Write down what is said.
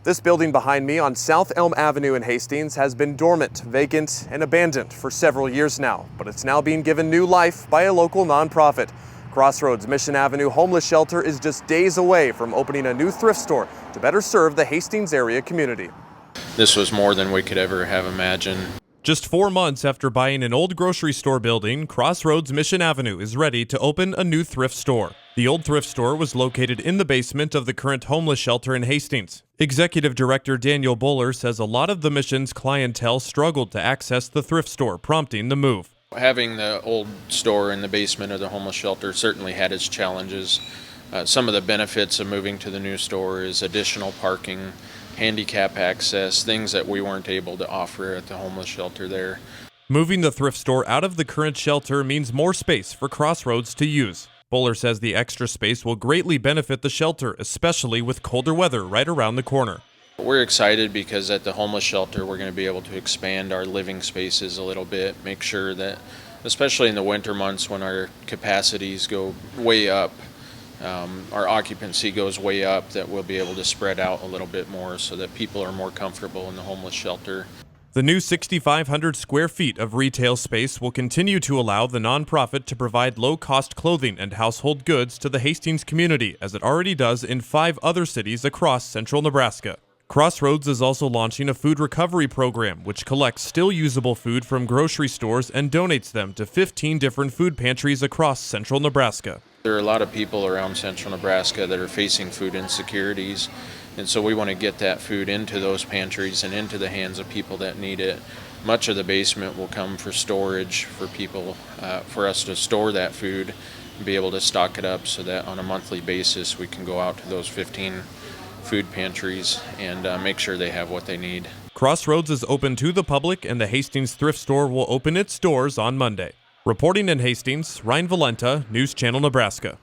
This building behind me on South Elm Avenue in Hastings has been dormant, vacant, and abandoned for several years now, but it's now being given new life by a local nonprofit. Crossroads Mission Avenue Homeless Shelter is just days away from opening a new thrift store to better serve the Hastings area community. This was more than we could ever have imagined. Just 4 months after buying an old grocery store building, Crossroads Mission Avenue is ready to open a new thrift store. The old thrift store was located in the basement of the current homeless shelter in Hastings. Executive Director Daniel Bowler says a lot of the mission's clientele struggled to access the thrift store, prompting the move. Having the old store in the basement of the homeless shelter certainly had its challenges. Some of the benefits of moving to the new store is additional parking, handicap access, things that we weren't able to offer at the homeless shelter there. Moving the thrift store out of the current shelter means more space for Crossroads to use. Bowler says the extra space will greatly benefit the shelter, especially with colder weather right around the corner. We're excited because at the homeless shelter we're going to be able to expand our living spaces a little bit, make sure that, especially in the winter months when our capacities go way up, our occupancy goes way up, that we'll be able to spread out a little bit more so that people are more comfortable in the homeless shelter. The new 6,500 square feet of retail space will continue to allow the nonprofit to provide low-cost clothing and household goods to the Hastings community, as it already does in 5 other cities across central Nebraska. Crossroads is also launching a food recovery program, which collects still usable food from grocery stores and donates them to 15 different food pantries across central Nebraska. There are a lot of people around central Nebraska that are facing food insecurities, and so we want to get that food into those pantries and into the hands of people that need it. Much of the basement will come for storage for people, for us to store that food and be able to stock it up so that on a monthly basis we can go out to those 15 food pantries and make sure they have what they need. Crossroads is open to the public, and the Hastings thrift store will open its doors on Monday. Reporting in Hastings, Ryan Valenta, News Channel Nebraska.